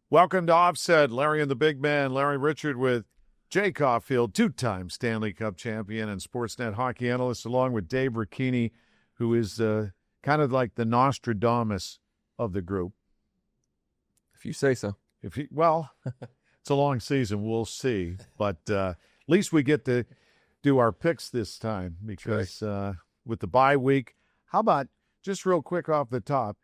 Welcome to Offset. Larry and the Big Man. Larry Richert with Jay Caufield, two-time Stanley Cup champion and Sportsnet hockey analyst, along with Dave Ricchini, who is kind of like the Nostradamus of the group. If you say so. Well, it's a long season. We'll see. But at least we get to do our picks this time because with the bye week, how about just real quick off the top,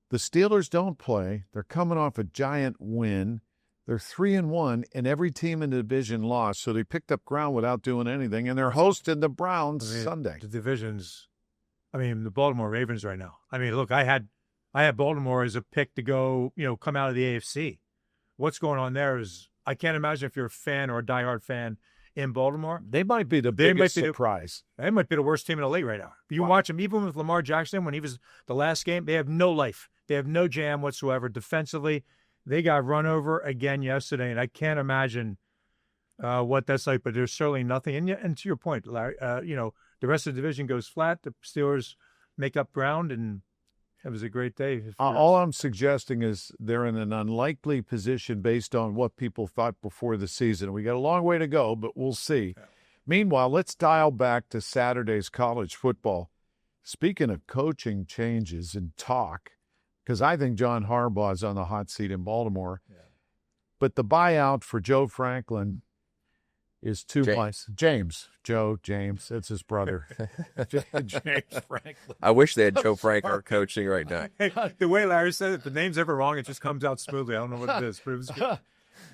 the Steelers don't play. They're coming off a giant win. They're 3-1, and every team in the division lost, so they picked up ground without doing anything, and they're hosting the Browns Sunday. The divisions, the Baltimore Ravens right now. Look, I had Baltimore as a pick to go, come out of the AFC. What's going on there is I can't imagine if you're a fan or a diehard fan in Baltimore. They might be the biggest surprise. They might be the worst team in the league right now. You watch them, even with Lamar Jackson, when he was the last game, they have no life. They have no jam whatsoever. Defensively, they got run over again yesterday, and I can't imagine what that's like, but there's certainly nothing. And to your point, Larry, the rest of the division goes flat. The Steelers make up ground, and it was a great day. All I'm suggesting is they're in an unlikely position based on what people thought before the season. We got a long way to go, but we'll see. Yeah. Meanwhile, let's dial back to Saturday's college football. Speaking of coaching changes and talk, because I think John Harbaugh is on the hot seat in Baltimore. Yeah. But the buyout for Joe Franklin is James, that's his brother. James Franklin. I wish they had Joe Franklin coaching right now. Hey, the way Larry said it, if the name's ever wrong, it just comes out smoothly. I don't know what it is, but it was good.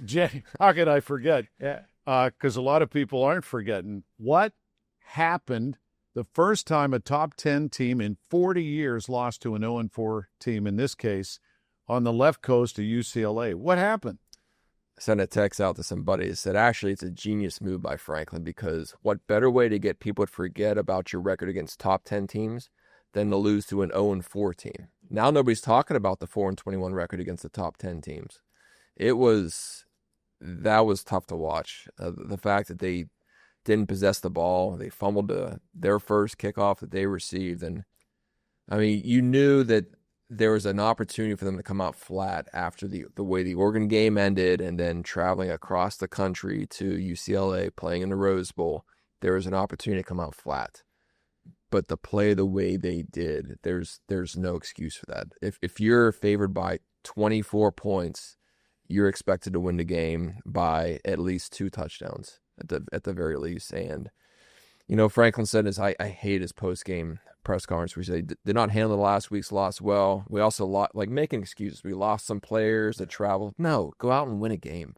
Jay, how could I forget? Yeah. Because a lot of people aren't forgetting. What happened the first time a top 10 team in 40 years lost to an 0-4 team, in this case, on the left coast of UCLA? What happened? I sent a text out to somebody that said, actually, it's a genius move by Franklin, because what better way to get people to forget about your record against top 10 teams than to lose to an 0-4 team? Now nobody's talking about the 4-21 record against the top 10 teams. That was tough to watch. The fact that they didn't possess the ball, they fumbled their first kickoff that they received, and you knew that there was an opportunity for them to come out flat after the way the Oregon game ended, and then traveling across the country to UCLA, playing in the Rose Bowl. There was an opportunity to come out flat. But to play the way they did, there's no excuse for that. If you're favored by 24 points, you're expected to win the game by at least 2 touchdowns at the very least. And Franklin said I hate his post-game press conference where he said did not handle the last week's loss well. We also making excuses. We lost some players that traveled. No, go out and win a game.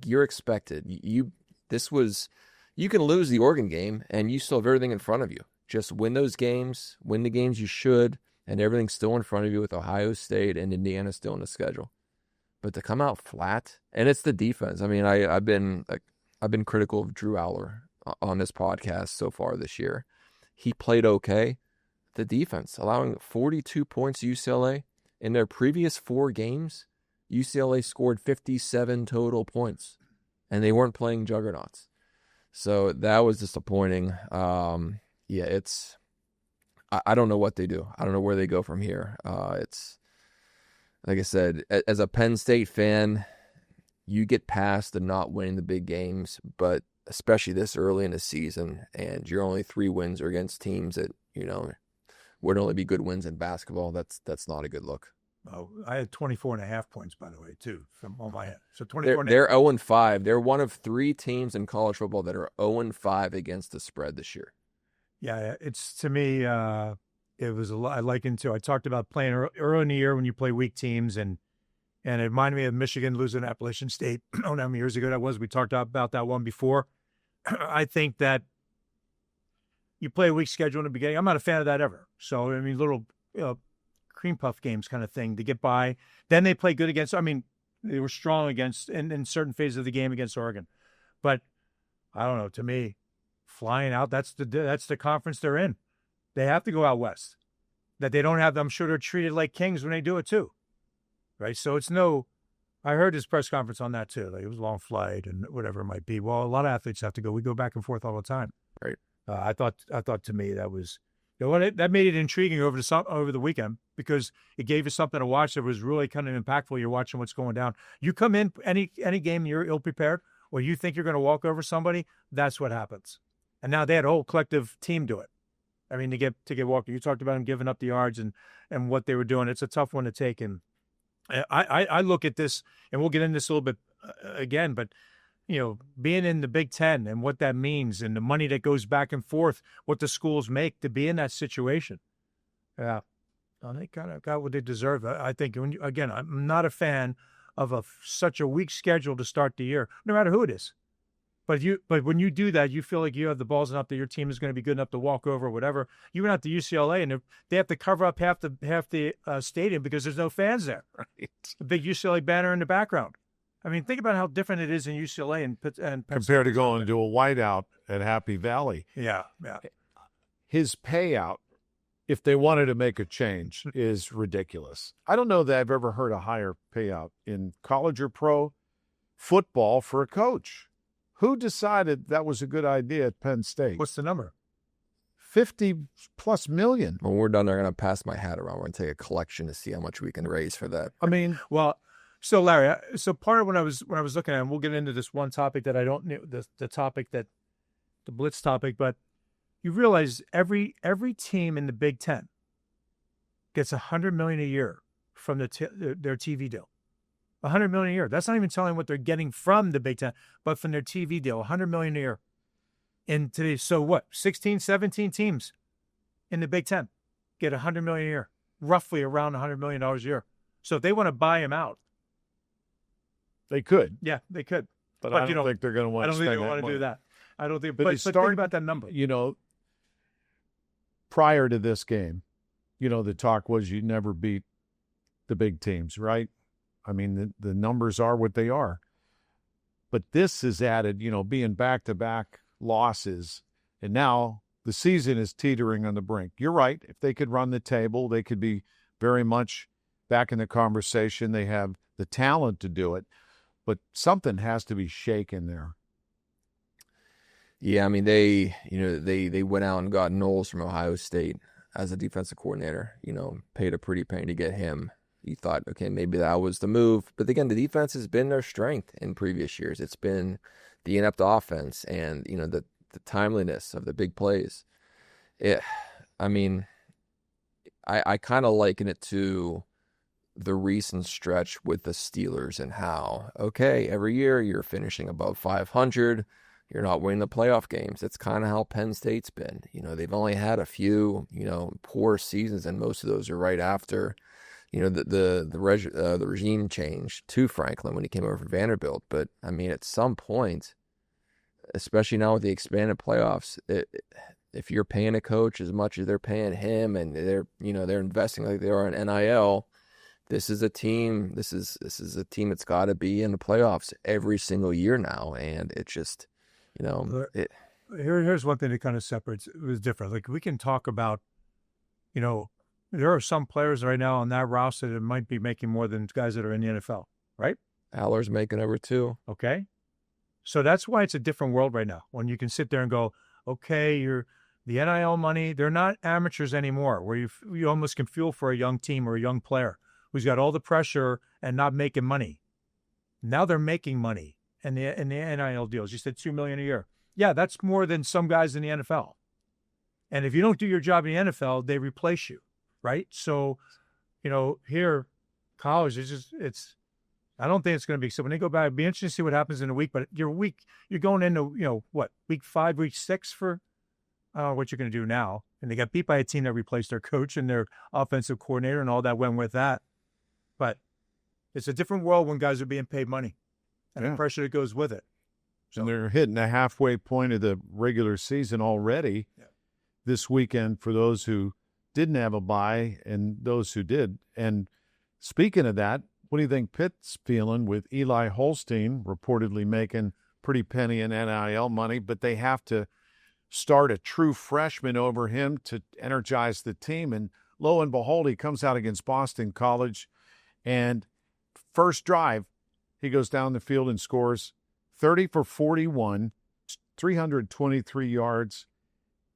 You're expected. You can lose the Oregon game and you still have everything in front of you. Just win those games, win the games you should, and everything's still in front of you with Ohio State and Indiana still in the schedule. But to come out flat, and it's the defense. I've been critical of Drew Aller on this podcast so far this year. He played okay. The defense, allowing 42 points to UCLA. In their previous 4 games, UCLA scored 57 total points, and they weren't playing juggernauts. So that was disappointing. I don't know what they do. I don't know where they go from here. It's like I said, as a Penn State fan, you get past the not winning the big games, but especially this early in the season, and your only 3 wins are against teams that, would only be good wins in basketball. That's not a good look. Oh, I had 24.5 points, by the way, too, from all my head. So 24. They're 0-5. They're one of 3 teams in college football that are 0-5 against the spread this year. Yeah, it's, to me, it was a lot. I likened to, I talked about playing early in the year when you play weak teams, and it reminded me of Michigan losing to Appalachian State. I don't know how many years ago that was. We talked about that one before. I think that you play a weak schedule in the beginning. I'm not a fan of that ever. So, little cream puff games kind of thing to get by. Then they play good against, they were strong against, in certain phases of the game against Oregon. But I don't know, to me, flying out, that's the conference they're in. They have to go out west. That they don't have, I'm sure they're treated like kings when they do it too. Right? So I heard his press conference on that too. It was a long flight and whatever it might be. Well, a lot of athletes have to go. We go back and forth all the time. Right. I thought to me that was That made it intriguing over the weekend because it gave you something to watch that was really kind of impactful. You're watching what's going down. You come in any game, you're ill-prepared, or you think you're going to walk over somebody, that's what happens. And now they had a whole collective team do it. I mean, to get Walker, you talked about him giving up the yards and what they were doing. It's a tough one to take. And I look at this, and we'll get into this a little bit again, but being in the Big Ten and what that means and the money that goes back and forth, what the schools make to be in that situation. Yeah. They kind of got what they deserve. I think, again, I'm not a fan of such a weak schedule to start the year, no matter who it is. But when you do that, you feel like you have the balls enough that your team is going to be good enough to walk over or whatever. You went out to UCLA, and they have to cover up half the stadium because there's no fans there. Right. The big UCLA banner in the background. I mean, think about how different it is in UCLA and Penn State. Compared to going to a whiteout at Happy Valley. Yeah. His payout, if they wanted to make a change, is ridiculous. I don't know that I've ever heard a higher payout in college or pro football for a coach. Who decided that was a good idea at Penn State? What's the number? $50+ million. When we're done, they're going to pass my hat around. We're going to take a collection to see how much we can raise for that. I mean, well, so Larry, so part of when I was looking at, and we'll get into this one topic that I don't know, the topic that the blitz topic, but you realize every team in the Big Ten gets $100 million a year from their TV deal. $100 million a year. That's not even telling what they're getting from the Big Ten, but from their TV deal, $100 million a year. And today, so what? 16, 17 teams in the Big Ten get $100 million a year, roughly around $100 million a year. So if they want to buy him out, they could. Yeah, they could. But I don't think they're going to want to spend that I don't think they want to do that. I don't think. But think about that number. Prior to this game, the talk was you'd never beat the big teams, right? I mean, the numbers are what they are. But this is added, being back-to-back losses, and now the season is teetering on the brink. You're right. If they could run the table, they could be very much back in the conversation. They have the talent to do it, but something has to be shaken there. Yeah, I mean, they went out and got Knowles from Ohio State as a defensive coordinator, paid a pretty penny to get him. You thought, okay, maybe that was the move. But again, the defense has been their strength in previous years. It's been the inept offense and, the timeliness of the big plays. I kind of liken it to the recent stretch with the Steelers and how, okay, every year you're finishing above 500. You're not winning the playoff games. It's kind of how Penn State's been. They've only had a few, poor seasons, and most of those are right after the regime change to Franklin when he came over from Vanderbilt. But I mean, at some point, especially now with the expanded playoffs, if you're paying a coach as much as they're paying him, and they're investing like they are in NIL, this is a team. This is a team that's got to be in the playoffs every single year now, and it just, Here's one thing that kind of separates. It was different. Like, we can talk about, there are some players right now on that roster that might be making more than guys that are in the NFL, right? Aller's making over 2. Okay. So that's why it's a different world right now. When you can sit there and go, okay, the NIL money, they're not amateurs anymore, where you almost can feel for a young team or a young player who's got all the pressure and not making money. Now they're making money in the NIL deals. You said $2 million a year. Yeah, that's more than some guys in the NFL. And if you don't do your job in the NFL, they replace you. Right. So, here, college is I don't think it's going to be. So when they go back, it'd be interesting to see what happens in a week. But you're going into, week 5, week 6 for what you're going to do now. And they got beat by a team that replaced their coach and their offensive coordinator, and all that went with that. But it's a different world when guys are being paid money and the pressure that goes with it. So, and they're hitting the halfway point of the regular season already this weekend for those who didn't have a bye and those who did. And speaking of that, what do you think Pitt's feeling with Eli Holstein reportedly making pretty penny in NIL money, but they have to start a true freshman over him to energize the team. And lo and behold, he comes out against Boston College, and first drive, he goes down the field and scores 30 for 41, 323 yards,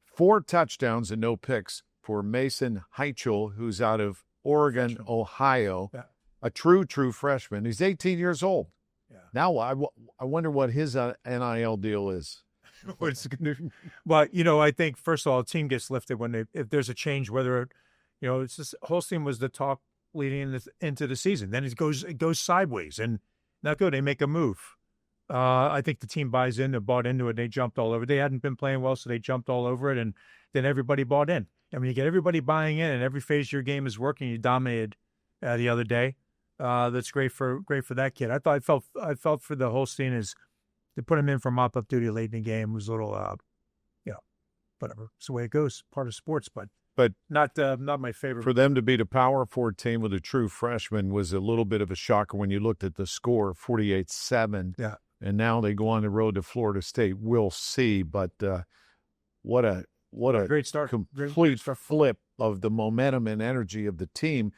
4 touchdowns and no picks. for Mason Heichel, who's out of Oregon, Ohio, Yeah. a true freshman. He's 18 years old. Yeah. Now I wonder what his NIL deal is. Well, I think first of all, a team gets lifted when if there's a change. Whether it's just Holstein was the talk leading into the season. Then it goes sideways and not good. They make a move. I think the team buys in. They bought into it. They jumped all over. They hadn't been playing well, so they jumped all over it, and then everybody bought in. And when you get everybody buying in, and every phase of your game is working, you dominated the other day. That's great for that kid. I felt for the Holstein is they put him in for mop-up duty late in the game. It was a little, whatever. It's the way it goes. Part of sports, but not my favorite. For them to beat a Power 4 team with a true freshman was a little bit of a shocker when you looked at the score, 48-7. Yeah. And now they go on the road to Florida State. We'll see, but what a great start. Complete flip of the momentum and energy of the team.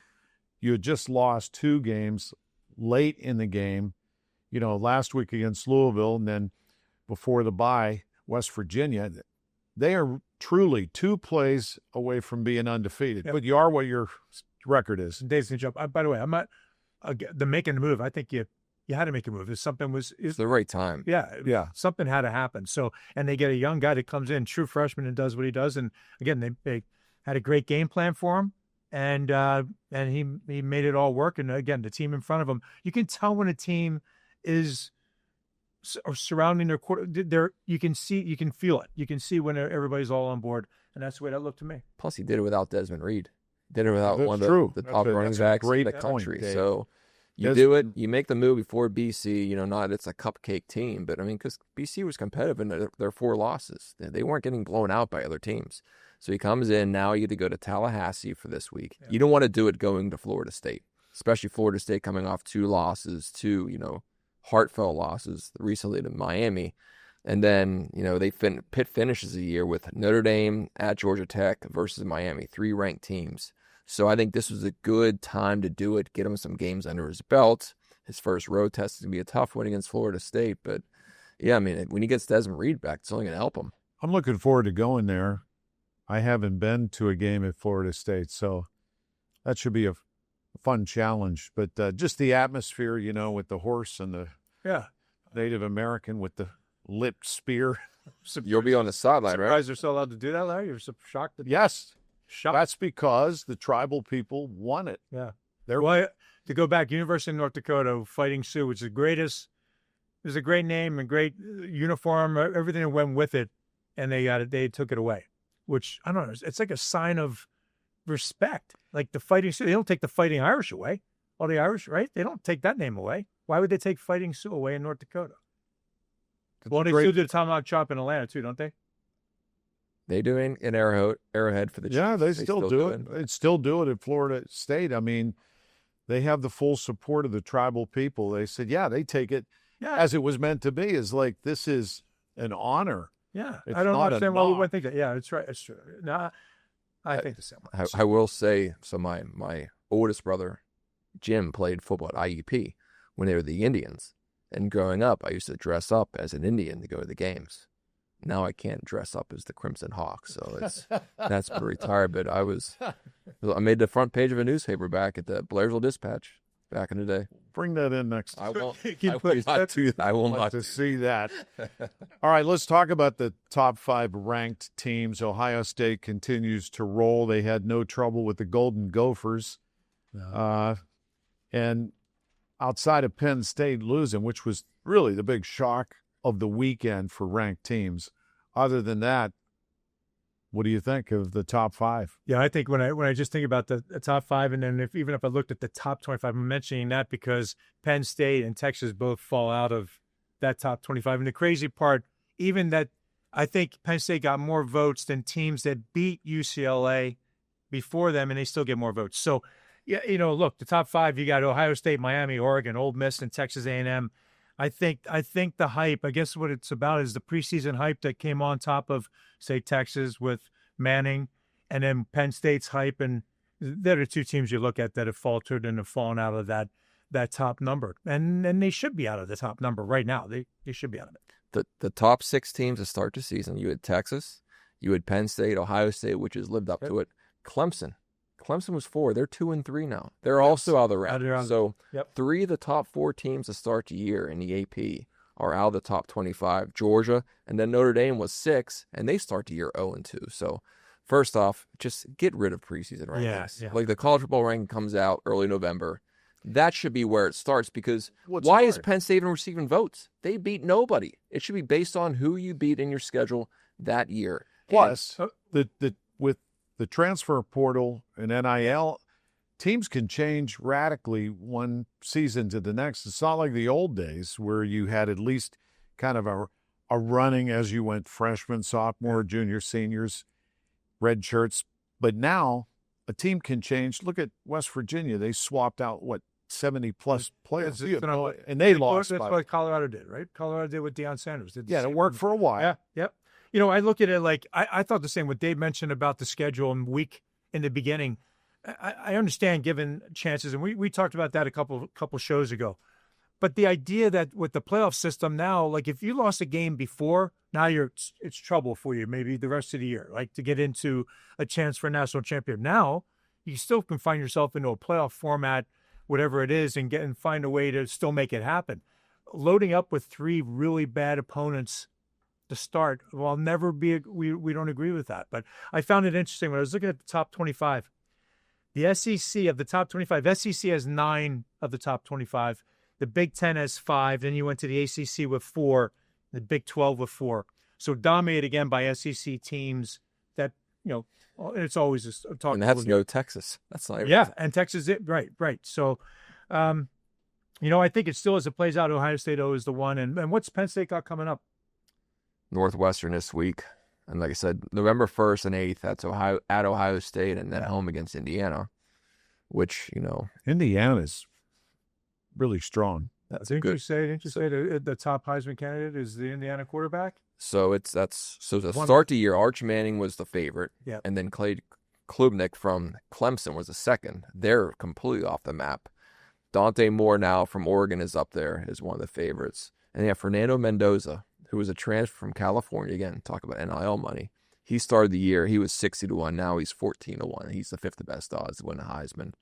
You had just lost 2 games late in the game, last week against Louisville, and then before the bye, West Virginia. They are truly 2 plays away from being undefeated. Yep. But you are what your record is. Dave's gonna jump. By the way, I'm not the making the move. I think you had to make a move. If something it's the right time. Yeah. Something had to happen. So, and they get a young guy that comes in, true freshman, and does what he does. And again, they had a great game plan for him, and he made it all work. And again, the team in front of him, you can tell when a team is surrounding their quarter. You can feel it. You can see when everybody's all on board, and that's the way that looked to me. Plus, he did it without Desmond Reed. Did it without one of the top running backs in the country. Point, so you do it. You make the move before BC. Not it's a cupcake team, but because BC was competitive in their 4 losses, they weren't getting blown out by other teams. So he comes in. Now you get to go to Tallahassee for this week. Yeah. You don't want to do it going to Florida State, especially Florida State coming off 2 losses, 2 heartfelt losses recently to Miami. And then, Pitt finishes the year with Notre Dame at Georgia Tech versus Miami, 3 ranked teams. So I think this was a good time to do it, get him some games under his belt. His first road test is going to be a tough one against Florida State. But, yeah, when he gets Desmond Reed back, it's only going to help him. I'm looking forward to going there. I haven't been to a game at Florida State, so that should be a fun challenge. But just the atmosphere, with the horse and the Native American with the lit spear. You'll be on the sideline, right? Surprised they're still allowed to do that, Larry? You're shocked? Yes. That's because the tribal people won it. Yeah. To go back, University of North Dakota, Fighting Sioux, which is the greatest. It was a great name and great uniform, everything that went with it, and they took it away, which, I don't know, it's like a sign of respect. Like the Fighting Sioux, they don't take the Fighting Irish away. All the Irish, right? They don't take that name away. Why would they take Fighting Sioux away in North Dakota? Well, they still do the tomahawk chop in Atlanta, too, don't they? They do in Arrowhead for the Chiefs. Yeah, they still do it. They still do it at Florida State. They have the full support of the tribal people. They said, they take it as it was meant to be. Is like, this is an honor. Yeah. It's I don't not understand why we wouldn't think that. Yeah, it's right. It's true. No, I think the same way. I will say, so my oldest brother, Jim, played football at IUP when they were the Indians. And growing up, I used to dress up as an Indian to go to the games. Now I can't dress up as the Crimson Hawk, so that's been retired. But I made the front page of a newspaper back at the Blairsville Dispatch back in the day. Bring that in next time. I will not to see that. All right, let's talk about the top 5 ranked teams. Ohio State continues to roll. They had no trouble with the Golden Gophers. No. And outside of Penn State losing, which was really the big shock of the weekend for ranked teams. Other than that, what do you think of the top 5? Yeah, I think when I just think about the top 5, and then even if I looked at the top 25, I'm mentioning that because Penn State and Texas both fall out of that top 25. And the crazy part, even that I think Penn State got more votes than teams that beat UCLA before them, and they still get more votes. So, yeah, look, the top 5, you got Ohio State, Miami, Oregon, Ole Miss, and Texas A&M. I think the hype, I guess what it's about is the preseason hype that came on top of, say, Texas with Manning, and then Penn State's hype. And they're the 2 teams you look at that have faltered and have fallen out of that top number. And they should be out of the top number right now. They should be out of it. The top 6 teams to start the season, you had Texas, you had Penn State, Ohio State, which has lived up to it, Clemson was 4. They're 2-3 now. They're also out of the round. So 3 of the top 4 teams to start the year in the AP are out of the top 25. Georgia, and then Notre Dame was 6, and they start the year 0-2. So first off, just get rid of preseason rankings. Yeah. Like the college football ranking comes out early November. That should be where it starts, because why is Penn State even receiving votes? They beat nobody. It should be based on who you beat in your schedule that year. Plus, with the transfer portal and NIL, teams can change radically one season to the next. It's not like the old days where you had at least kind of a running as you went freshman, sophomore, junior, seniors, red shirts. But now a team can change. Look at West Virginia. They swapped out, 70-plus players. And they lost. That's what Colorado did, right? Colorado did with Deion Sanders. It worked for a while. Yeah, yep. I look at it like I thought the same. What Dave mentioned about the schedule and week in the beginning, I understand given chances, and we talked about that a couple shows ago. But the idea that with the playoff system now, like if you lost a game before, now it's trouble for you maybe the rest of the year, like to get into a chance for a national champion. Now you still can find yourself into a playoff format, whatever it is, and find a way to still make it happen. Loading up with 3 really bad opponents to start, well, I'll never be. We don't agree with that. But I found it interesting when I was looking at the top 25. The SEC of the top 25, SEC has 9 of the top 25. The Big Ten has 5. Then you went to the ACC with 4. The Big 12 with 4. So dominated again by SEC teams that, it's always a talk. And that's no Texas. That's not and Texas, right. So, I think it still, as it plays out, Ohio State is the one. And what's Penn State got coming up? Northwestern this week. And like I said, November 1st and 8th, that's at Ohio State, and then home against Indiana, which, Indiana's really strong. Didn't you say the top Heisman candidate is the Indiana quarterback? So to start the year, Arch Manning was the favorite, and then Clay Klubnik from Clemson was the second. They're completely off the map. Dante Moore now from Oregon is up there as one of the favorites. And they have Fernando Mendoza, who was a transfer from California. Again, talk about NIL money. He started the year, he was 60-1. Now he's 14-1. He's the 5th best odds to win the Heisman.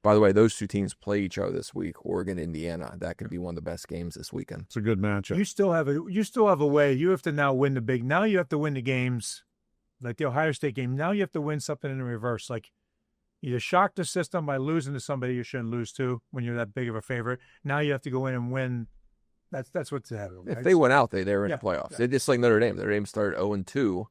By the way, those 2 teams play each other this week, Oregon, Indiana. That could be one of the best games this weekend. It's a good matchup. You still have a way. You have to now win now you have to win the games, like the Ohio State game. Now you have to win something in the reverse. Like you shock the system by losing to somebody you shouldn't lose to when you're that big of a favorite. Now you have to go in and win. That's what's happening. Right? If they went out, they're in the playoffs. They're just like Notre Dame. Notre Dame started 0-2.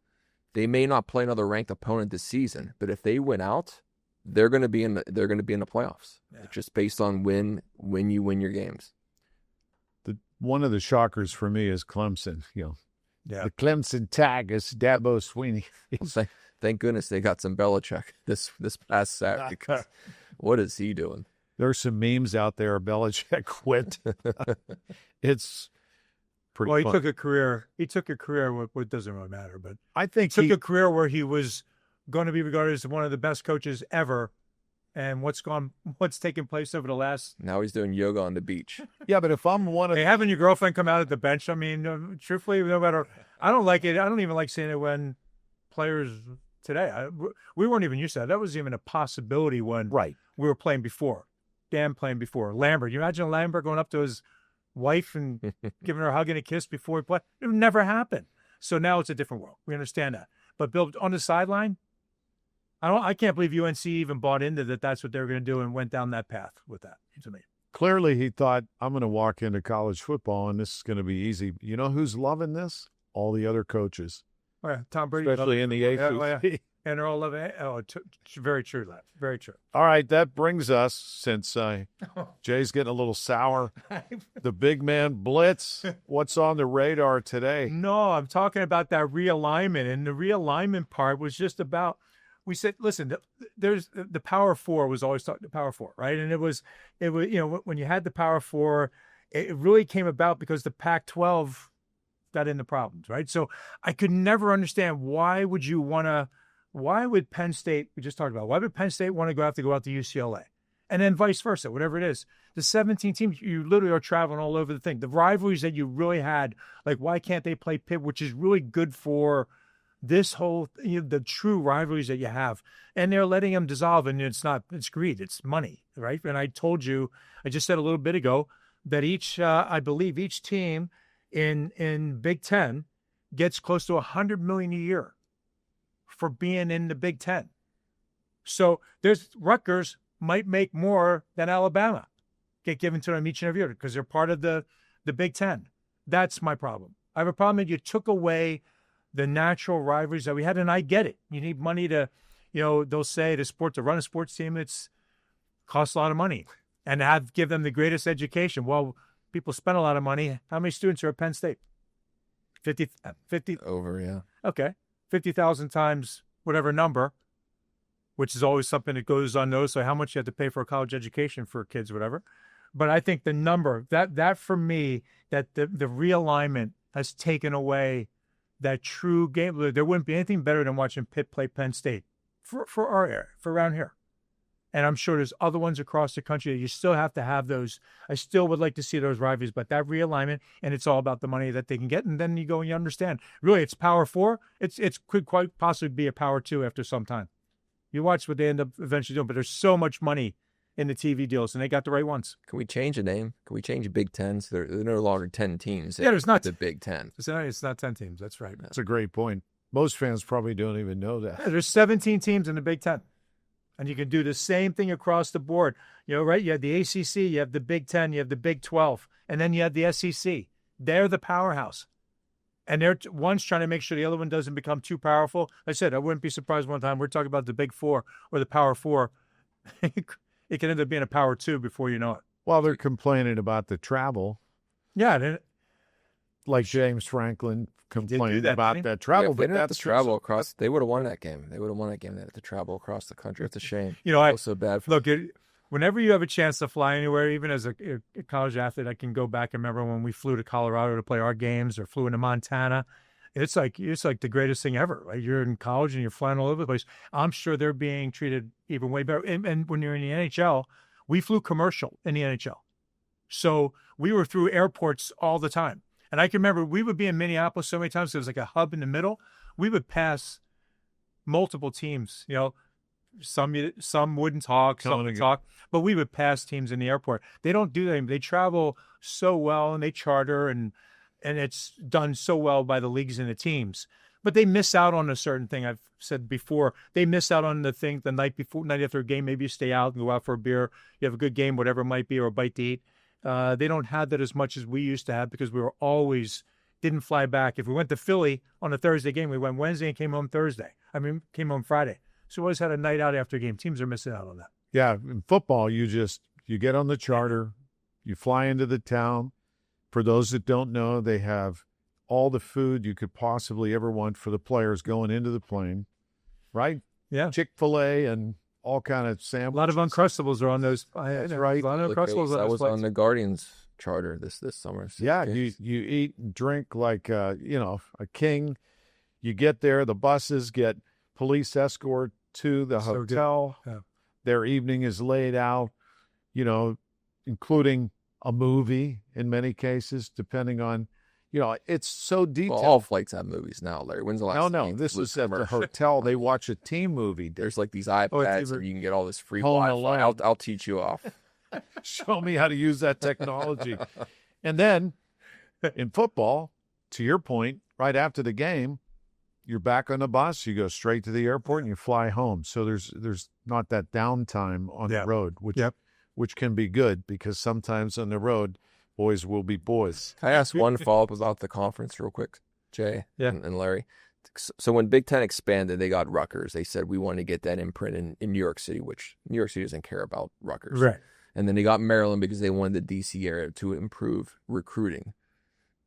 They may not play another ranked opponent this season, but if they win out, they're going to be in the playoffs. Yeah. Just based on when you win your games. One of the shockers for me is Clemson. The Clemson Tigers, Dabo Swinney. Thank goodness they got some Belichick this past Saturday. Because what is he doing? There's some memes out there. Belichick quit. It's pretty. Well, fun. He took a career. What doesn't really matter, but I think he took a career where he was going to be regarded as one of the best coaches ever. And what's taken place over the last? Now he's doing yoga on the beach. Yeah, but if I'm one of having your girlfriend come out at the bench, I mean, truthfully, no matter, I don't like it. I don't even like seeing it when players today. We weren't even used to that. That was even a possibility when we were playing before. Dan playing before. Lambert. You imagine Lambert going up to his wife and giving her a hug and a kiss before he played? It would never happen. So now it's a different world. We understand that. But Bill, on the sideline, I can't believe UNC even bought into that. That's what they were going to do and went down that path with that. To me, clearly he thought, I'm going to walk into college football and this is going to be easy. You know who's loving this? All the other coaches. Oh, yeah. Tom Brady, especially in the ACC. Yeah. And they're all loving it. Oh, very true, lad. Very true. All right, that brings us, since Jay's getting a little sour, the big man blitz. What's on the radar today? No, I'm talking about that realignment. And the realignment part was just about, we said, listen, there's the Power Four was always talking the Power Four, right? And it was, when you had the Power Four, it really came about because the Pac-12 got into problems, right? So I could never understand why would Penn State, we just talked about, why would Penn State want to go out to UCLA? And then vice versa, whatever it is. The 17 teams, you literally are traveling all over the thing. The rivalries that you really had, like why can't they play Pitt, which is really good for this whole, the true rivalries that you have, and they're letting them dissolve, and it's greed, it's money, right? And I told you, I just said a little bit ago that I believe each team in Big Ten gets close to $100 million a year for being in the Big Ten. So Rutgers might make more than Alabama get given to them each and every year because they're part of the Big Ten. That's my problem. I have a problem that you took away the natural rivalries that we had, and I get it. You need money to, they'll say to run a sports team, it's costs a lot of money, and give them the greatest education. Well, people spend a lot of money. How many students are at Penn State? 50 over, yeah. Okay, 50,000 times whatever number, which is always something that goes unnoticed. So how much you have to pay for a college education for kids, whatever. But I think the number that for me, that the realignment has taken away that true game. There wouldn't be anything better than watching Pitt play Penn State for our area, for around here. And I'm sure there's other ones across the country that you still have to have those. I still would like to see those rivalries, but that realignment, and it's all about the money that they can get. And then you go and you understand, really, it's Power 4. It could quite possibly be a Power 2 after some time. You watch what they end up eventually doing, but there's so much money in the TV deals, and they got the right ones. Can we change the name? Can we change Big Ten? So they're no longer 10 teams. Yeah, there's not the Big Ten. It's not 10 teams. That's right. That's a great point. Most fans probably don't even know that. Yeah, there's 17 teams in the Big Ten, and you can do the same thing across the board. Right? You have the ACC, you have the Big Ten, you have the Big 12, and then you have the SEC. They're the powerhouse. And one's trying to make sure the other one doesn't become too powerful. I said, I wouldn't be surprised one time we're talking about the Big 4 or the Power 4. It can end up being a Power 2 before you know it. Well, they're complaining about the travel. Yeah. Like James Franklin complained about that travel. Yeah, if they didn't have to travel across, they would have won that game. They would have won that game. They had to travel across the country. It's a shame. I so bad. Look, whenever you have a chance to fly anywhere, even as a college athlete, I can go back and remember when we flew to Colorado to play our games or flew into Montana. It's like the greatest thing ever, right? You're in college and you're flying all over the place. I'm sure they're being treated even way better. And when you're in the NHL, we flew commercial in the NHL. So we were through airports all the time. And I can remember we would be in Minneapolis so many times. There was like a hub in the middle. We would pass multiple teams, some wouldn't talk, some would talk, but we would pass teams in the airport. They don't do that. They travel so well and they charter and it's done so well by the leagues and the teams. But they miss out on a certain thing. I've said before, they miss out on the thing the night after a game. Maybe you stay out and go out for a beer. You have a good game, whatever it might be, or a bite to eat. They don't have that as much as we used to have because we were always didn't fly back. If we went to Philly on a Thursday game, we went Wednesday and came home came home Friday. So we always had a night out after a game. Teams are missing out on that. Yeah, in football, you get on the charter, you fly into the town. For those that don't know, they have all the food you could possibly ever want for the players going into the plane, right? Yeah. Chick-fil-A and all kind of sandwiches. A lot of Uncrustables are on those. That's right. A lot of Uncrustables. I was on the Guardians charter this summer. Yeah, you eat and drink like a king. You get there, the buses get police escort to the hotel. Yeah. Their evening is laid out, including a movie in many cases, depending on, it's so detailed. Well, all flights have movies now, Larry. When's the last No, this is at the hotel. They watch a team movie. There's like these iPads and you can get all this free Wi-Fi. I'll teach you off. Show me how to use that technology. And then in football, to your point, right after the game, you're back on the bus, you go straight to the airport and you fly home. So there's not that downtime on the road, which can be good because sometimes on the road, boys will be boys. Can I ask one follow-up about the conference real quick, Jay and Larry? So when Big Ten expanded, they got Rutgers. They said we want to get that imprint in New York City, which New York City doesn't care about Rutgers. Right. And then they got Maryland because they wanted the D.C. area to improve recruiting.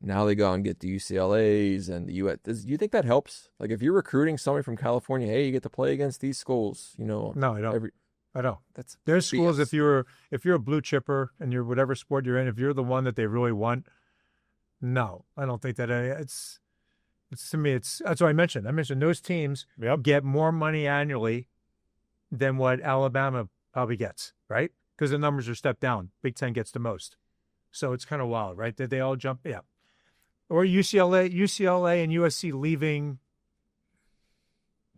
Now they go and get the UCLAs and the U.S. Do you think that helps? Like if you're recruiting somebody from California, hey, you get to play against these schools. No, I don't. I don't. There's BS. schools if you're a blue chipper and you're whatever sport you're in, if you're the one that they really want, no, I don't think that it's to me that's what I mentioned. I mentioned those teams get more money annually than what Alabama probably gets, right? Because the numbers are stepped down. Big Ten gets the most, so it's kind of wild, right? That they all jump, or UCLA and USC leaving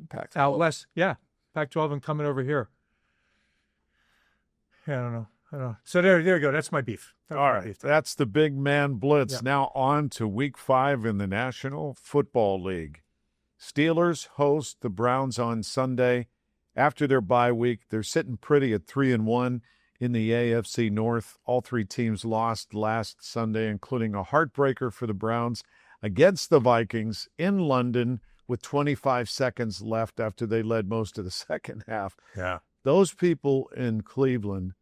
Pac-12. out west. Yeah, Pac-12 and coming over here. Yeah, I don't know. So there you go. That's my beef. All right, that's the big man blitz. Yeah. Now on to Week 5 in the National Football League. Steelers host the Browns on Sunday. After their bye week, they're sitting pretty at 3-1 in the AFC North. All three teams lost last Sunday, including a heartbreaker for the Browns against the Vikings in London with 25 seconds left after they led most of the second half. Yeah. Those people in Cleveland,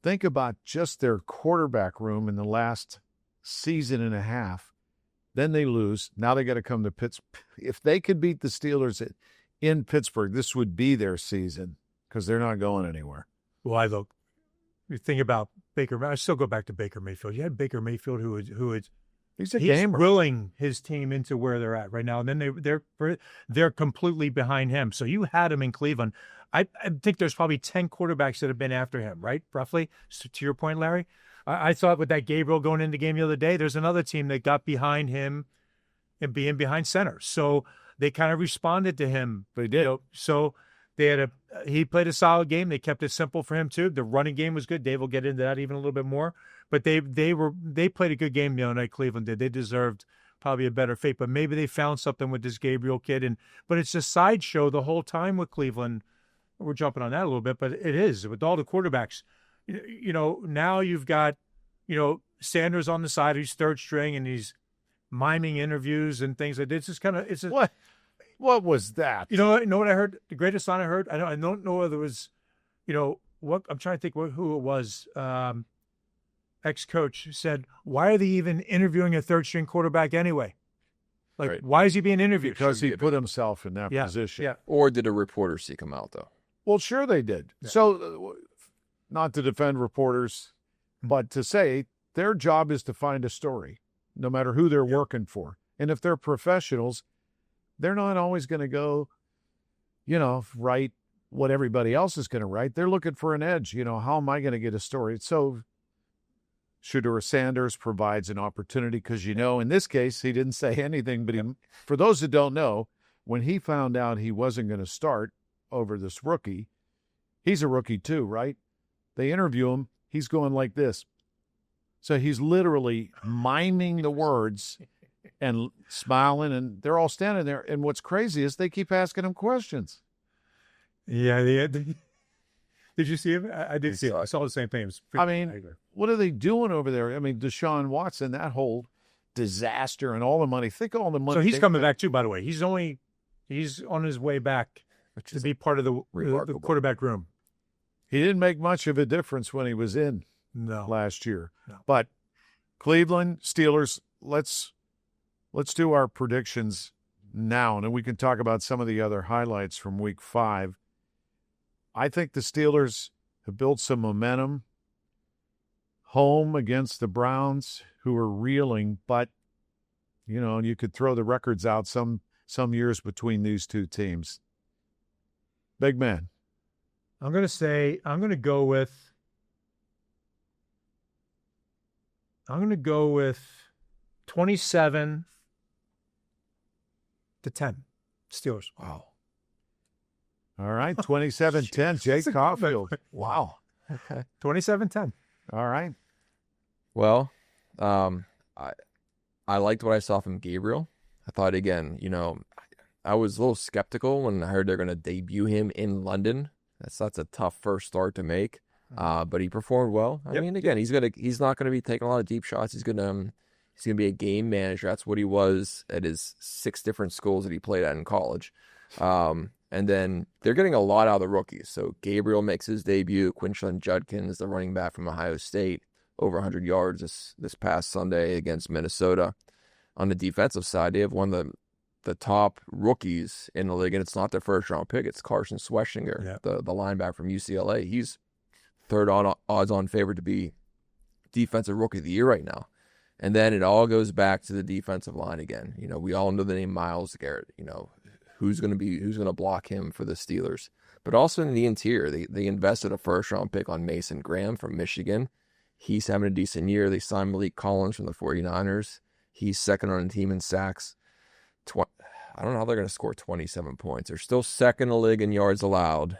think about just their quarterback room in the last season and a half. Then they lose. Now they got to come to Pittsburgh. If they could beat the Steelers in Pittsburgh, this would be their season because they're not going anywhere. Well, you think about Baker. I still go back to Baker Mayfield. You had Baker Mayfield He's a gamer. willing his team into where they're at right now, and then they're completely behind him. So you had him in Cleveland. I think there's probably 10 quarterbacks that have been after him, right? Roughly, so to your point, Larry. I thought with that Gabriel going into the game the other day, there's another team that got behind him and being behind center. So they kind of responded to him. They did. So he played a solid game. They kept it simple for him too. The running game was good. Dave will get into that even a little bit more. But they played a good game the other night. Cleveland did. They deserved probably a better fate. But maybe they found something with this Gabriel kid. But it's a sideshow the whole time with Cleveland. We're jumping on that a little bit, but it is with all the quarterbacks. Now you've got, Sanders on the side, who's third string, and he's miming interviews and things like this. What was that? You know what I heard? The greatest line I heard. I don't know whether it was, what I'm trying to think who it was. Ex-coach said, "Why are they even interviewing a third string quarterback anyway? Like, Right. Why is he being interviewed?" Because he put himself in that Yeah, position. yeah. Or did a reporter seek him out, though? Well, sure they did. Yeah. So, not to defend reporters, but to say their job is to find a story, no matter who they're working for. And if they're professionals, they're not always going to go, write what everybody else is going to write. They're looking for an edge. How am I going to get a story? So, Shedeur Sanders provides an opportunity because, in this case, he didn't say anything. But for those that don't know, when he found out he wasn't going to start over this rookie, he's a rookie too, right? They interview him. He's going like this. So he's literally miming the words and smiling, and they're all standing there. And what's crazy is they keep asking him questions. Yeah. Did you see him? I did see it. I saw the same thing. What are they doing over there? Deshaun Watson, that whole disaster and all the money. Think of all the money. So he's coming back too, by the way. He's on his way back to be part of the quarterback room. He didn't make much of a difference when he was in last year. No. But Cleveland, Steelers, let's do our predictions now, and then we can talk about some of the other highlights from Week 5. I think the Steelers have built some momentum home against the Browns, who are reeling, but, you could throw the records out some years between these two teams. Big man. I'm going to go with 27-10 Steelers. Wow. All right, 27-10, Jay Caufield. Wow. Okay. 27-10. All right. Well, I liked what I saw from Gabriel. I thought, again, I was a little skeptical when I heard they're going to debut him in London. That's a tough first start to make, but he performed well. I mean, again, he's not going to be taking a lot of deep shots. He's going to be a game manager. That's what he was at his 6 different schools that he played at in college. And then they're getting a lot out of the rookies. So Gabriel makes his debut. Quinshon Judkins, the running back from Ohio State, over 100 yards this past Sunday against Minnesota. On the defensive side, they have one of the top rookies in the league, and it's not their first-round pick. It's Carson Schweschinger, the linebacker from UCLA. He's third odds-on favorite to be Defensive Rookie of the Year right now. And then it all goes back to the defensive line again. We all know the name Myles Garrett. Who's going to block him for the Steelers? But also in the interior, they invested a first-round pick on Mason Graham from Michigan. He's having a decent year. They signed Malik Collins from the 49ers. He's second on the team in sacks. I don't know how they're going to score 27 points. They're still second in the league in yards allowed.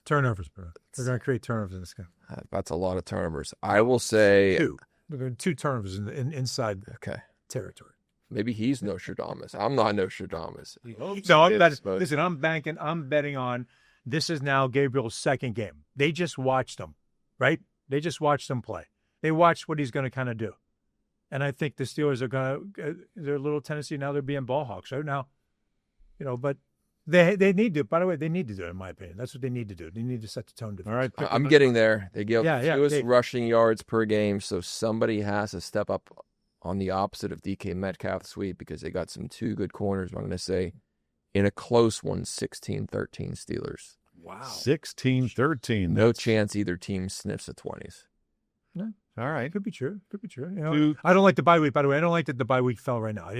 Turnovers, bro. They're going to create turnovers in this game. That's a lot of turnovers. I will say 2. They're going to 2 turnovers inside the territory. Maybe he's Nostradamus. I'm not Nostradamus. No, I'm betting on this is now Gabriel's second game. They just watched him, right? They just watched him play. They watched what he's going to kind of do. And I think the Steelers are going to, they're a little tendency now, they're being ball hawks right now. But they need to, by the way, they need to do it, in my opinion. That's what they need to do. They need to set the tone. All right. I'm getting there. They give fewest rushing yards per game, so somebody has to step up on the opposite of DK Metcalf this week because they got some 2 good corners, I'm going to say. In a close one, 16-13 Steelers. Wow. 16-13. No chance either team sniffs the 20s. No. All right. Could be true. I don't like the bye week, by the way. I don't like that the bye week fell right now.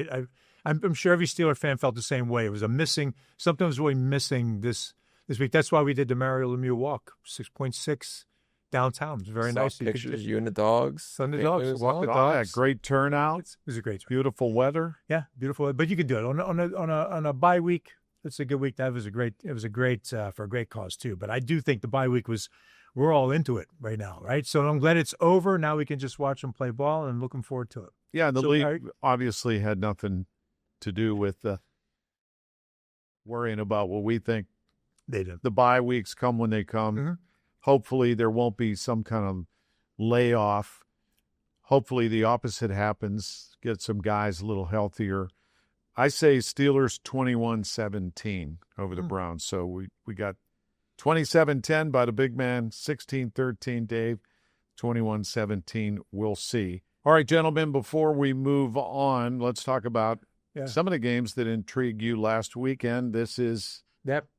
I'm sure every Steeler fan felt the same way. It was something was really missing this week. That's why we did the Mario Lemieux walk, 6.6 downtown. It was very nice. Pictures, you and the dogs. And the dogs. Walk the dogs. Great turnout. It was a great turnout. Beautiful weather. Yeah, beautiful weather. But you can do it on a bye week. It's a good week. It was a great for a great cause too. But I do think the bye week we're all into it right now, right? So I'm glad it's over. Now we can just watch them play ball and looking forward to it. Yeah, the league obviously had nothing to do with worrying about what we think. They did. The bye weeks come when they come. Mm-hmm. Hopefully there won't be some kind of layoff. Hopefully the opposite happens, get some guys a little healthier. I say Steelers 21-17 over the Browns. So we got 27-10 by the big man, 16-13, Dave, 21-17. We'll see. All right, gentlemen, before we move on, let's talk about some of the games that intrigued you last weekend. This is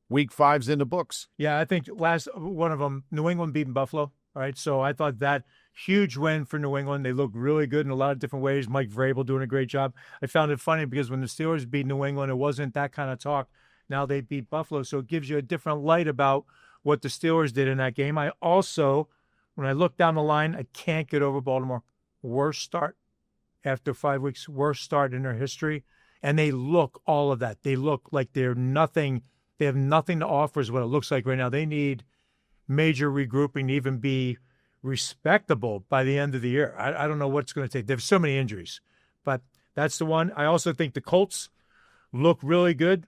Week 5's in the books. Yeah, I think last one of them, New England beating Buffalo. All right, so I thought that huge win for New England. They looked really good in a lot of different ways. Mike Vrabel doing a great job. I found it funny because when the Steelers beat New England, it wasn't that kind of talk. Now they beat Buffalo, so it gives you a different light about what the Steelers did in that game. I also, when I look down the line, I can't get over Baltimore. Worst start after 5 weeks, worst start in their history. And they look all of that. They look like they're nothing. They have nothing to offer is what it looks like right now. They need major regrouping to even be respectable by the end of the year. I don't know what's going to take. There's so many injuries, but that's the one. I also think the Colts look really good.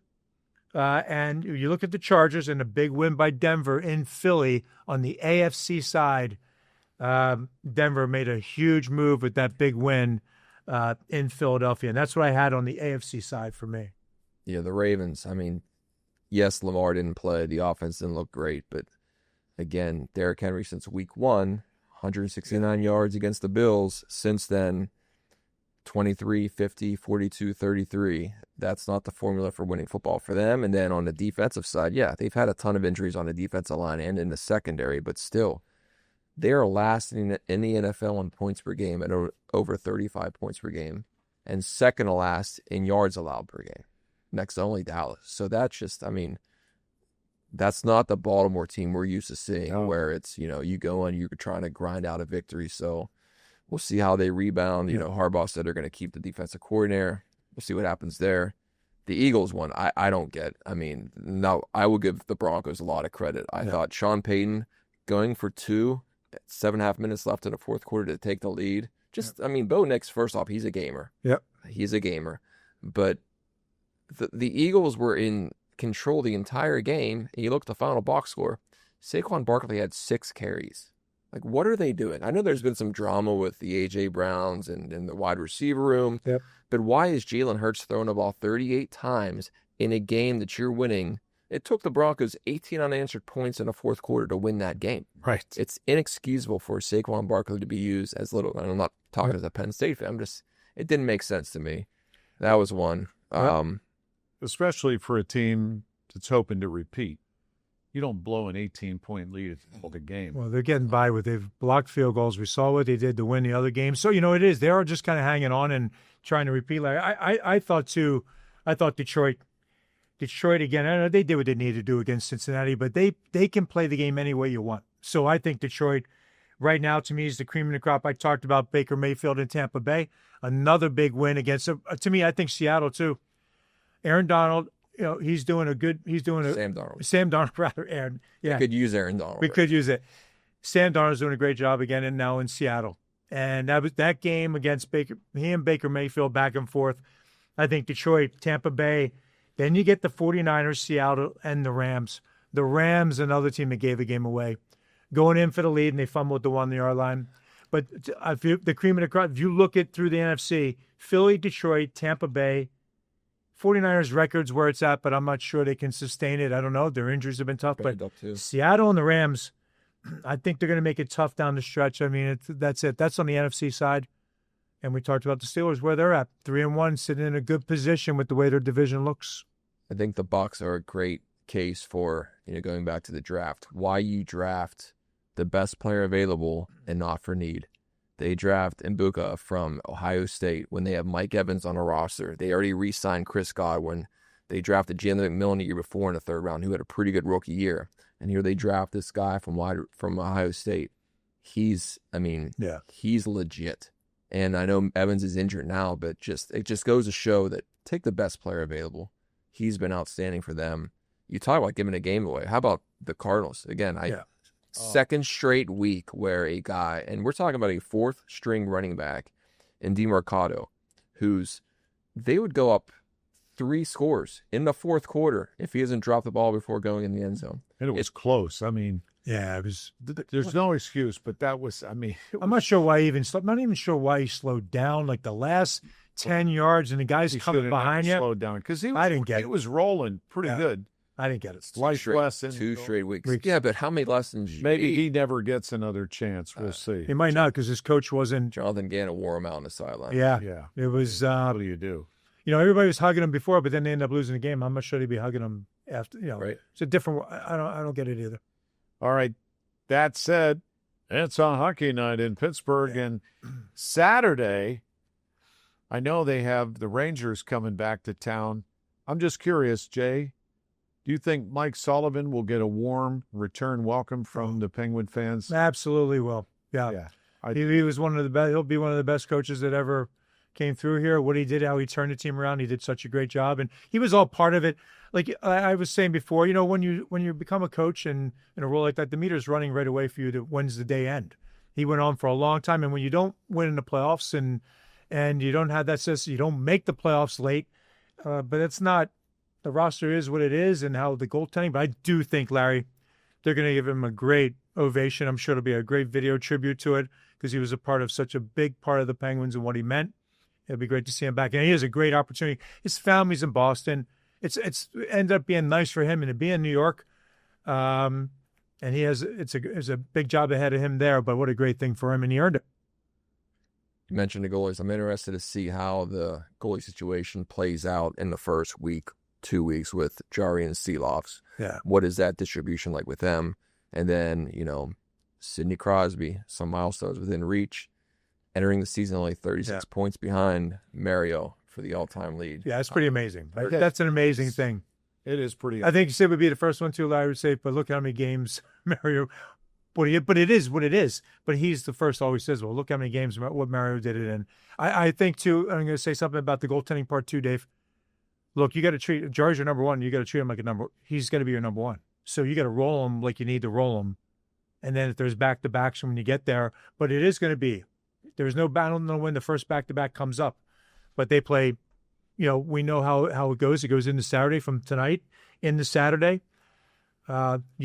And you look at the Chargers and a big win by Denver in Philly on the AFC side. Denver made a huge move with that big win in Philadelphia. And that's what I had on the AFC side for me. Yeah, the Ravens. I mean, yes, Lamar didn't play. The offense didn't look great. But, again, Derrick Henry since week 1, 169 yards against the Bills. Since then, 23, 50, 42, 33. That's not the formula for winning football for them. And then on the defensive side, yeah, they've had a ton of injuries on the defensive line and in the secondary. But still, they are last in the NFL in points per game at over 35 points per game. And second to last in yards allowed per game. Next to only Dallas. So that's just, I mean, that's not the Baltimore team we're used to seeing where it's, you go and you're trying to grind out a victory. So we'll see how they rebound. Harbaugh said they're going to keep the defensive coordinator. We'll see what happens there. The Eagles one, I don't get. I mean, no, I will give the Broncos a lot of credit. I thought Sean Payton going for 2, 7.5 minutes left in the fourth quarter to take the lead. I mean, Bo Nix, first off, he's a gamer. Yep. He's a gamer. But the Eagles were in control the entire game. And you look at the final box score. Saquon Barkley had 6 carries. Like, what are they doing? I know there's been some drama with the A.J. Browns and the wide receiver room. Yep. But why is Jalen Hurts throwing the ball 38 times in a game that you're winning? It took the Broncos 18 unanswered points in the fourth quarter to win that game. Right. It's inexcusable for Saquon Barkley to be used as little. I'm not talking as a Penn State fan. It didn't make sense to me. That was one. Especially for a team that's hoping to repeat. You don't blow an 18-point lead at the game. Well, they're getting by they've blocked field goals. We saw what they did to win the other game. So, it is. They are just kind of hanging on and trying to repeat. Like I thought, too, Detroit, again, I know they did what they needed to do against Cincinnati, but they can play the game any way you want. So I think Detroit right now, to me, is the cream of the crop. I talked about Baker Mayfield in Tampa Bay. Another big win against, to me, I think Seattle, too. Aaron Donald, he's doing a Sam Darnold. Sam Darnold, rather, Aaron. Yeah. We could use Aaron Donald. We could use it. Sam Darnold's doing a great job again, and now in Seattle. And that game against Baker, he and Baker Mayfield back and forth. I think Detroit, Tampa Bay. Then you get the 49ers, Seattle, and the Rams. The Rams, another team that gave the game away. Going in for the lead, and they fumbled at the 1-yard line. But the cream of the crop, if you look at through the NFC, Philly, Detroit, Tampa Bay, 49ers record's where it's at, but I'm not sure they can sustain it. I don't know. Their injuries have been tough. But Seattle and the Rams, I think they're going to make it tough down the stretch. I mean, that's it. That's on the NFC side. And we talked about the Steelers, where they're at. 3-1, sitting in a good position with the way their division looks. I think the Bucs are a great case for, going back to the draft. Why you draft the best player available and not for need. They draft Mbuka from Ohio State when they have Mike Evans on a roster. They already re-signed Chris Godwin. They drafted Jalen McMillan the year before in the third round, who had a pretty good rookie year. And here they draft this guy from Ohio State. He's legit. And I know Evans is injured now, but it just goes to show that take the best player available. He's been outstanding for them. You talk about giving a game away. How about the Cardinals? Again, second straight week where a guy, and we're talking about a fourth-string running back in DeMarcado, they would go up 3 scores in the fourth quarter if he hasn't dropped the ball before going in the end zone. And it was close. I mean, yeah, it was. There's no excuse, but that was. I mean, I'm not sure why I'm not even sure why he slowed down. Like the last 10 yards, and the guys coming behind you. Slowed down because I didn't get it. It was rolling pretty good. I didn't get it. Life lesson. 2 straight weeks. Yeah, but how many lessons? Maybe he never gets another chance. We'll see. He might not because his coach wasn't. Jonathan Gannon wore him out on the sideline. Yeah. It was. What do you do? Everybody was hugging him before, but then they ended up losing the game. I'm not sure they'd be hugging him after. Right. It's a different. I don't get it either. All right. That said, it's a hockey night in Pittsburgh, and Saturday, I know they have the Rangers coming back to town. I'm just curious, Jay, do you think Mike Sullivan will get a warm return welcome from the Penguin fans? Absolutely will. Yeah. He was one of the best. He'll be one of the best coaches that ever came through here. What he did, how he turned the team around, he did such a great job, and he was all part of it. Like I was saying before, when you become a coach and in a role like that, the meter's running right away for you to when's the day end. He went on for a long time, and when you don't win in the playoffs and you don't have that system, you don't make the playoffs late. But it's not. The roster is what it is, and how the goaltending. But I do think, Larry, they're going to give him a great ovation. I'm sure it'll be a great video tribute to it because he was a part of such a big part of the Penguins and what he meant. It'll be great to see him back, and he has a great opportunity. His family's in Boston. It's ended up being nice for him and to be in New York, and it's a big job ahead of him there. But what a great thing for him, and he earned it. You mentioned the goalies. I'm interested to see how the goalie situation plays out in the first week, 2 weeks with Jari and Seeloffs. Yeah, what is that distribution like with them? And then Sidney Crosby, some milestones within reach. Entering the season only 36 points behind Mario for the all-time lead. Yeah, it's pretty amazing. That's an amazing thing. It is pretty. I think Sid would be the first one too, Larry would say, but look how many games Mario. But it is what it is. But he's the first always says, well, look how many games what Mario did it in. I think too, I'm going to say something about the goaltending part too, Dave. Look, you got to treat Jari's your number one. You got to treat him like a number. He's going to be your number one. So you got to roll him like you need to roll him. And then if there's back-to-backs when you get there, but it is going to be. There's no battle no when the first back-to-back comes up. But they play, we know how it goes. It goes into Saturday from tonight into Saturday. You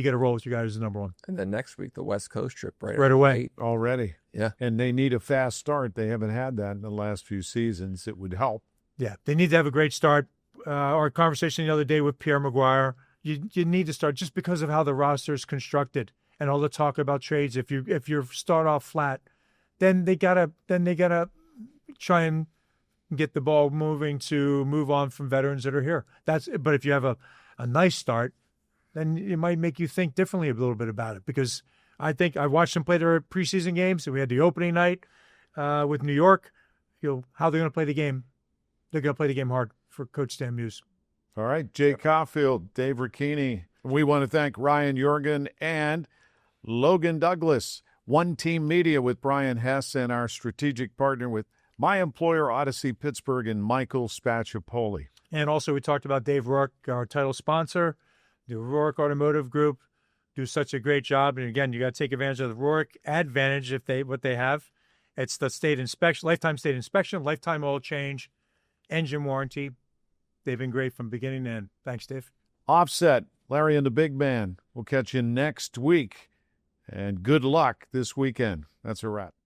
got to roll with your guys as the number one. And then next week, the West Coast trip right away. Already. Yeah. And they need a fast start. They haven't had that in the last few seasons. It would help. Yeah. They need to have a great start. Our conversation the other day with Pierre Maguire, you need to start just because of how the roster is constructed and all the talk about trades. If you start off flat, then they gotta try and get the ball moving to move on from veterans that are here. But if you have a nice start, then it might make you think differently a little bit about it. Because I think I watched them play their preseason games, and we had the opening night with New York. How they're going to play the game. They're going to play the game hard for Coach Stan Muse. All right, Jay Caufield, Dave Ricchini. We want to thank Ryan Jorgen and Logan Douglas. One Team Media with Brian Hess and our strategic partner with my employer, Odyssey Pittsburgh, and Michael Spacciapoli. And also, we talked about Dave Rourke, our title sponsor, the Rourke Automotive Group, do such a great job. And again, you got to take advantage of the Rourke Advantage what they have. It's the state inspection, lifetime state inspection, lifetime oil change, engine warranty. They've been great from beginning to end. Thanks, Dave. Offset, Larry and the Big Man. We'll catch you next week. And good luck this weekend. That's a wrap.